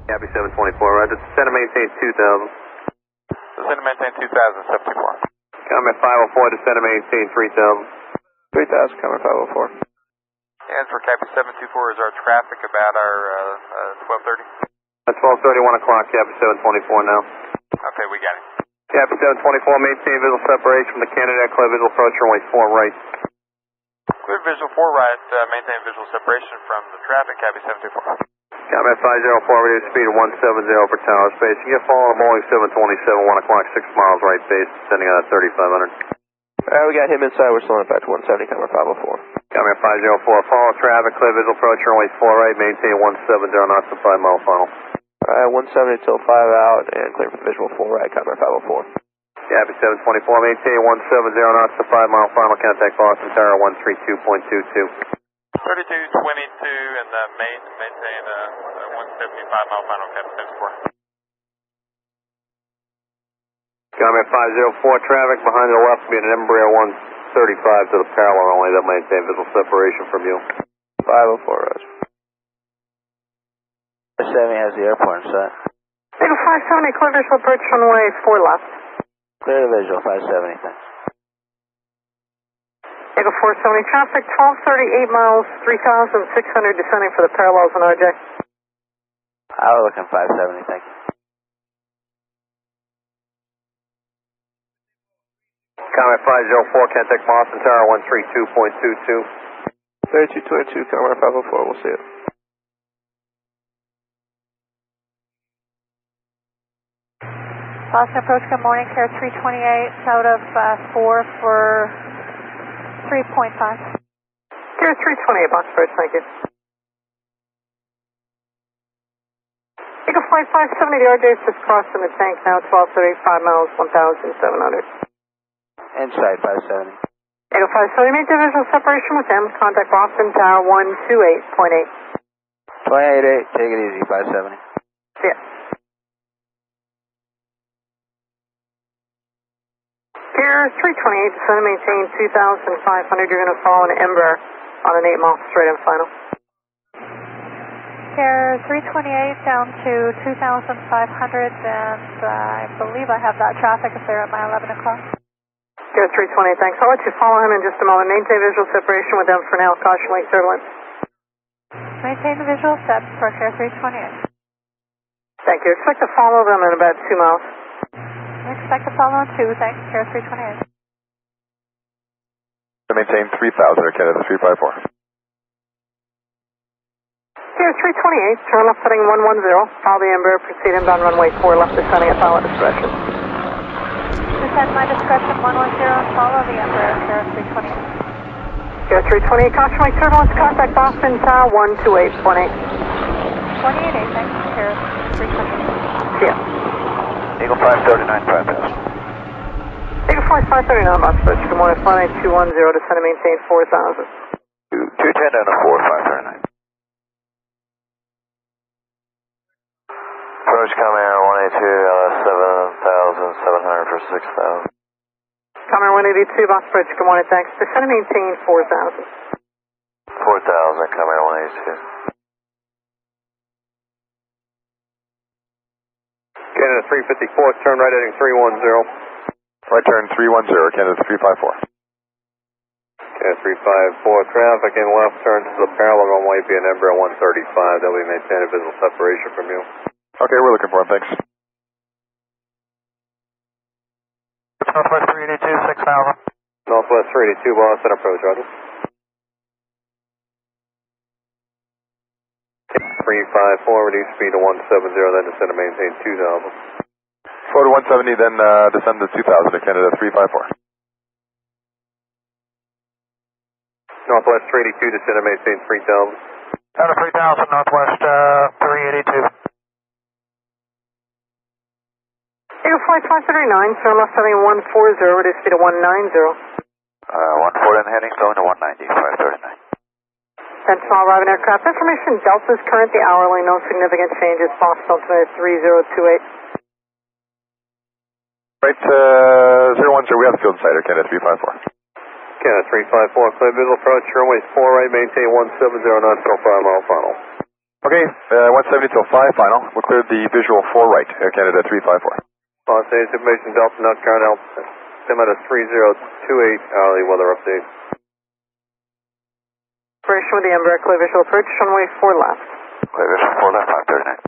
Copy 724, right. Descend and maintain 2000. Descend and maintain 2000, 74. Comment 504, descend and maintain 3000. 3000, comment 504. And for Copy 724 is our traffic about our 1230? At 12:30, 1 o'clock, Copy 724 now. Okay, we got it. Copy 724, maintain visual separation from the candidate, clear visual approach, runway 4 right. Clear visual 4 right, maintain visual separation from the traffic, Copy 724. Comment 504, reduce speed of 170 per tower space. You get following Boeing 727, 1 o'clock, 6 miles right base, descending on 3500. We got him inside, we're slowing it back to 170, comment 504. Comment 504, follow traffic, clear visual approach, runway 4 right, maintain 170 knots to 5 mile final. 170 till 5 out, and clear for the visual 4 right, comment 504. Copy 724, maintain 170 knots to 5 mile final, contact Boston Tower 132.22. 3222 and maintain 175 mile final, Copy 74. Comment 504, traffic behind the left being an Embraer 135 to the parallel only, that maintain visual separation from you. 504, Roger. 570 has the airport in sight. Eagle 570, clear visual approach runway 4 left. Clear the visual, 570, thanks. Eagle 470, traffic 1238 miles, 3,600 descending for the parallels on RJ. I'll look in 570, thank you. Comment 504, contact Boston Tower 132.22. 3222, comment 504, we'll see it. Boston approach, good morning, Care 328, out of 4 for 3.5. Care 328, Boston approach, thank you. Eagle Flight 570, the RJ is just crossing the tank now, 1235 miles, 1,700. Inside, 570. Eagle 570, maintain visual separation with them, contact Boston Tower 128.8. 288, take it easy, 570. See ya. Care 328, descend and maintain 2,500. You're going to follow an Embraer on an 8 mile straight in final. Care 328 down to 2,500, and I believe I have that traffic if they're at my 11 o'clock. Care 328, thanks. I'll let you follow him in just a moment. Maintain visual separation with them for now. Caution lake turbulence. Maintain the visual set for Care 328. Thank you. Expect to follow them in about 2 miles. We expect to follow on 2, thanks, Care 328. Maintain 3000, Canada 354. Care 328, turn left heading 110. Follow the Embraer, proceed inbound runway 4 left, descending at pilot discretion. Descend my discretion 110 and follow the Embraer, Care 328. Care 328, caution lake turbulence, contact Boston Tower 128.8. 288, thanks, Care 328. See ya. Eagle 539, 5,000. Eagle Flight 539, Boston approach. Good morning, flight 210, descend and maintain 4,000. 210 and a 4, 539. Approach coming air 182, 7,700 for 6,000. Comair 182, Boston approach. Good morning, thanks. Descend and maintain 4,000. 4,000, coming air 182. Canada 354, turn right heading 310. Right turn 310, Canada 354. Canada 354, traffic in left turn to the parallel runway being Embraer 135. They'll be maintaining visual separation from you. Okay, we're looking for him, thanks. Northwest 382, 6,000. Northwest 382, Boston approach, roger. 354, reduce speed to 170, then descend and maintain 2,000. Slow to 170, then descend to 2,000 to Canada 354. Northwest 382, descend and maintain 3,000. Down to 3,000, Northwest 382. Eagle Flight 539, turn left heading 140, reduce speed to 190. 140 heading, slowing to 190, 539. Sentinel arriving aircraft. Information, Delta's current, the hourly, no significant changes. Boston altimeter 3028. Right, 010, we have the field inside, Canada 354. Canada 354, clear visual approach, runway 4 right, maintain 170 knots till 5 mile final. Okay, 170 till 5, final. We'll clear the visual 4 right, Air Canada 354. Los Angeles information Delta Nocturne, altimeter 3028, hourly weather update. Operation with the Embraer, clear visual approach, runway 4 left. Clear visual 4 left, 539.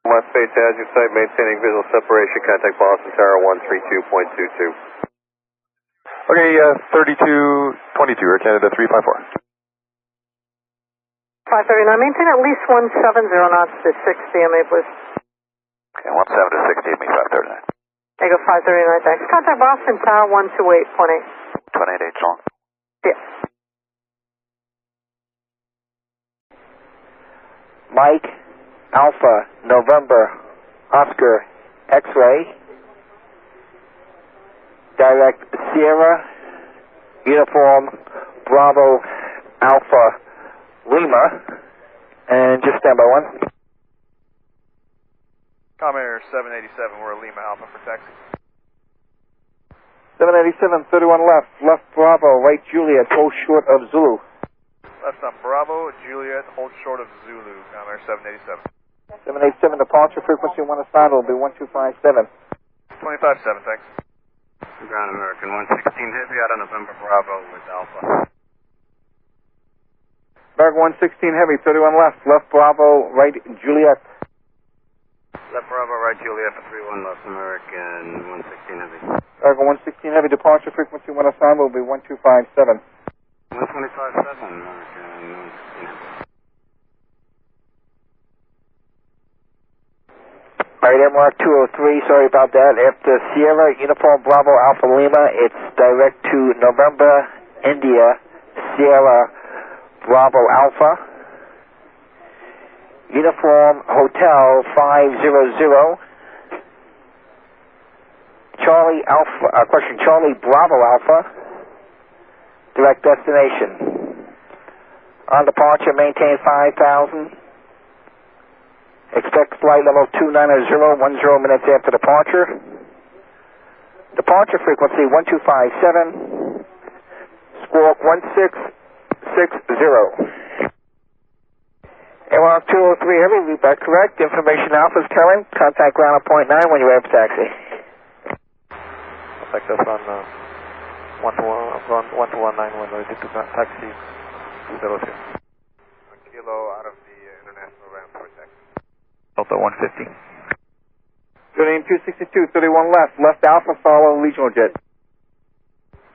West base as you site, maintaining visual separation, contact Boston Tower 132.22. Okay, 3222, Air Canada 354. 539, maintain at least 170 knots to 6 DMA, please. Okay, 17 to 60, me 539. Ego 539, thanks. Contact Boston Tower 128.8. 28H long. Yeah. Mike, Alpha, November, Oscar, X-ray, direct Sierra, uniform, Bravo, Alpha, Lima, and just stand by 1. Comair 787, we're Lima Alpha for taxi. 787, 31 left, left Bravo, right Juliet, hold short of Zulu. Left on Bravo, Juliet, hold short of Zulu, Comair 787. 787, departure frequency 1 assigned will be 1257. 25-7, thanks. Ground American 116 Heavy out of November Bravo with Alpha. American 116 Heavy, 31 left, left Bravo, right Juliet. Left Bravo, right Juliet for 31 left American 116 Heavy. American 116 Heavy, departure frequency 1 assigned will be 1257. 125.7 American 116 Heavy. Alright, MR 203, sorry about that. After Sierra, Uniform Bravo Alpha Lima, it's direct to November, India, Sierra, Bravo Alpha. Uniform Hotel 500. Charlie Alpha, Charlie Bravo Alpha. Direct destination. On departure, maintain 5,000. Expect flight level 290, 10 minutes after departure. Departure frequency 1257. Squawk 1660. Airlock 203 Heavy, read back correct. Information Alpha is telling. Contact ground at point 9 when you're ready for taxi. Contact us on 12119 when ready to taxi 202. Kilo out of the international ramp for taxi. Delta 150. Joining 262, 31 left. Left Alpha, follow regional jet.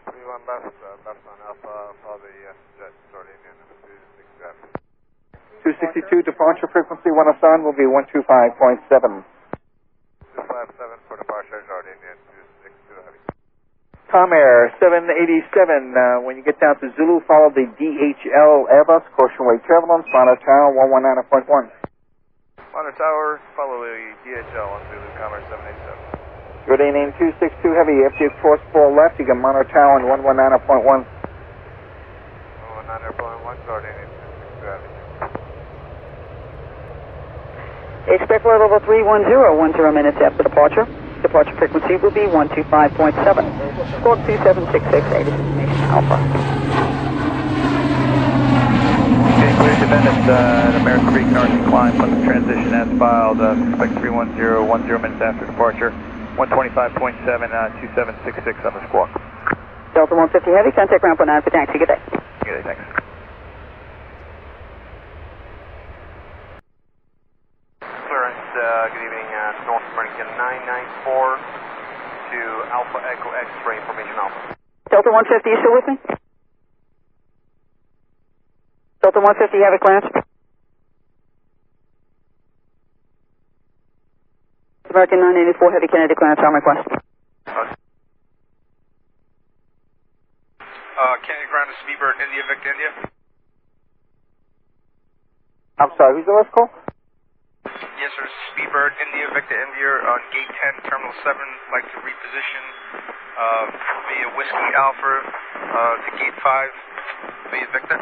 31 left, left on Alpha, follow the jet, Jordanian, 262. 262, departure frequency 1 assigned will be 125.7. 257 for departure, Jordanian, 262 Heavy. Comair 787, when you get down to Zulu, follow the DHL Airbus, caution weight turbulence, monitor tower 119.1. Monitor tower, follow the DHL on Zulu, Comair 787. Jordanian 262 Heavy, after you cross 4 left, you can monitor tower on 119.1. 119.1, Jordanian 262 Heavy. Expect flight level 310, 10 minutes after departure. Departure frequency will be 125.7. Squawk 2766, this is Information Alpha. Okay, clear defendant, American Creek North incline, Plymouth transition as filed, expect 310, 10 minutes after departure, 125.7, 2766 on the squawk. Delta 150 Heavy, contact ground point 9 for taxi, good day. Good day, thanks. Clearance, good evening, North American 994 to Alpha Echo X-ray Information Alpha. Delta 150, you still with me? Delta 150, you have a clearance? American 984 Heavy, Kennedy clearance on request. Kennedy ground to Speedbird, India, Victor, India. I'm sorry, who's the last call? Yes, sir. Speedbird, India, Victor, India on gate 10, terminal 7. Like to reposition via Whiskey Alpha to gate 5 via Victor.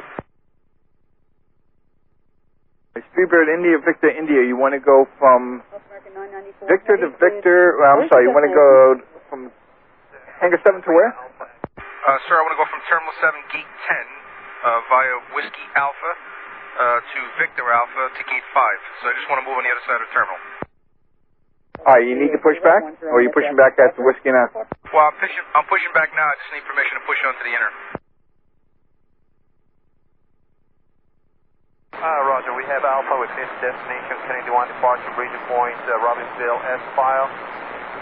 Speedbird India, Victor India, you want to go from Victor to Victor, I'm sorry, you want to go from Hangar 7 to where? Sir, I want to go from terminal 7, gate 10 via Whiskey Alpha to Victor Alpha to gate 5. So I just want to move on the other side of the terminal. Alright, you need to push back? Or are you pushing back at the whiskey now? Well, I'm pushing back now. I just need permission to push onto the inner. Roger, we have Alpha with this destination, Kennedy 1 departure, bridge point, Robbinsville, S-file.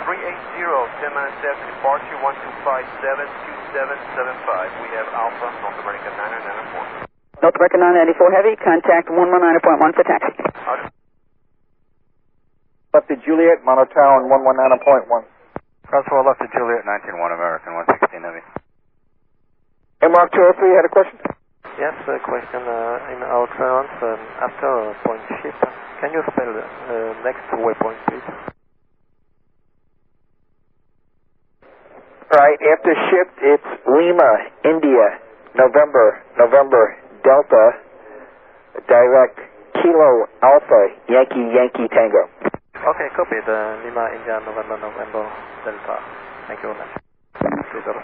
380, 10 minutes after departure, 1257-2775. We have Alpha, North American 994. North American 994 Heavy, contact 119.1 for taxi. Left to Juliet, Monotown 119.1. Crosswell left to Juliet, 19-1 American, 116 Heavy. Mark 203 had a question? Yes, a question in occurrence after point ship. Can you spell next waypoint, please? Right, after shipped, it's Lima, India, November, Delta, direct Kilo Alpha, Yankee Tango. Okay, copy. The Lima, India, November, Delta. Thank you very much. Please order.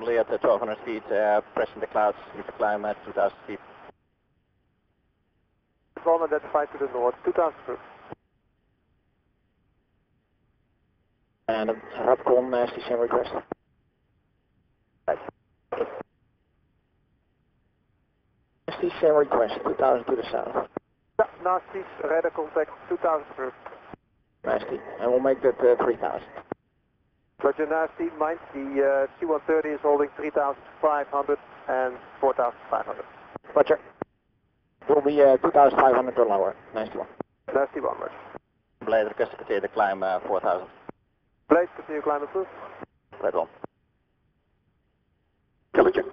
shortly at 1200 feet, pressing the clouds with the climb at 2000 feet. One identified to the north, 2000 foot. And Rapcon, station request. Station request, 2000 to the south. Yeah, nasty, radar contact, 2000 foot. Nasty, and we'll make that 3000. Roger, nasty, mind the C-130 is holding 3,500 and 4,500. Roger. Will be 2,500 or lower. Nasty one. Nasty one, Roger. Blade request to continue the climb 4000. Blade, continue climb approved. Blade on. Kilometer.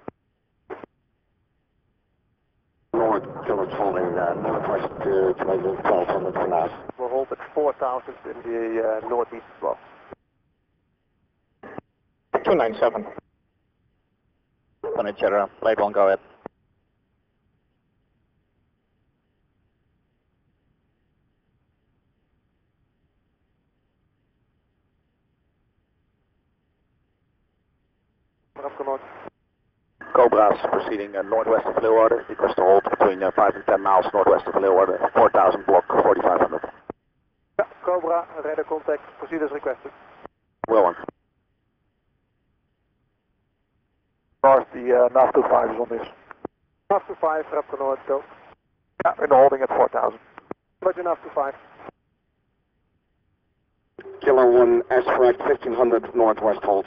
North, kilometer holding northwest to make it 1200 for now. We'll hold at 4,000 in the northeast as well. 297. Furniture, Blade 1, go ahead. Cobra's proceeding northwest of Leeuwarden. Request to hold between 5 and 10 miles northwest of Leeuwarden. 4000 block, 4500. Yeah, Cobra, radar contact, proceed as requested. Will one. North, the NAV 25 is on this. NAV 25, Raptor North, go. Yeah, in the holding at 4000. Roger, NAV 25. Kilo 1, S correct, 1500 northwest hold.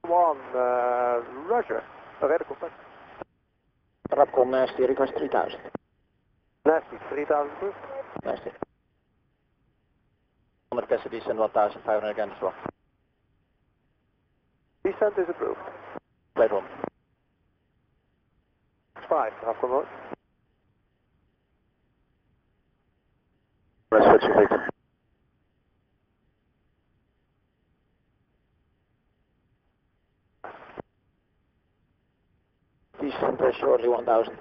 1, Roger, radar contact. Rapcon, nasty, request 3000. Nasty, 3,000 foot. Nasty. On the request descent 1500 again as well. Descent is approved. Blade 1. 5, Raptor North. Switching victim. Descent shortly 1000.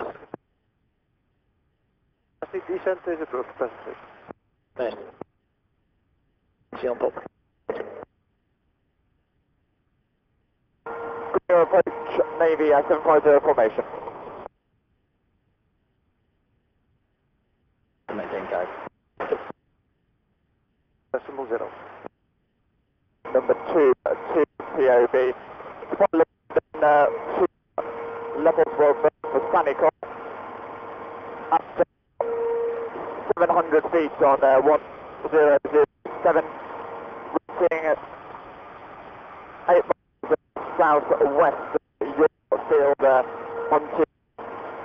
Nasty, descent is approved, presently. Nasty. See on top. Clear approach, Navy, 750 formation. Maintain guide. Decimal 0. Number 2, POB. Levels were for Panic up to 700 feet on 1007, reaching 8 miles southwest Yorkfield onto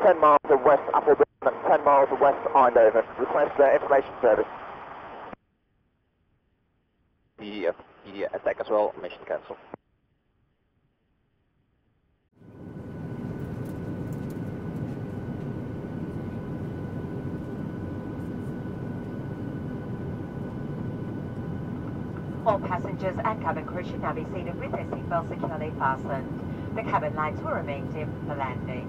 10 miles west Appledon and 10 miles west Eindhoven. Request information service. The attack as well, mission cancel. All passengers and cabin crew should now be seated with their seatbelts securely fastened. The cabin lights will remain dim for landing.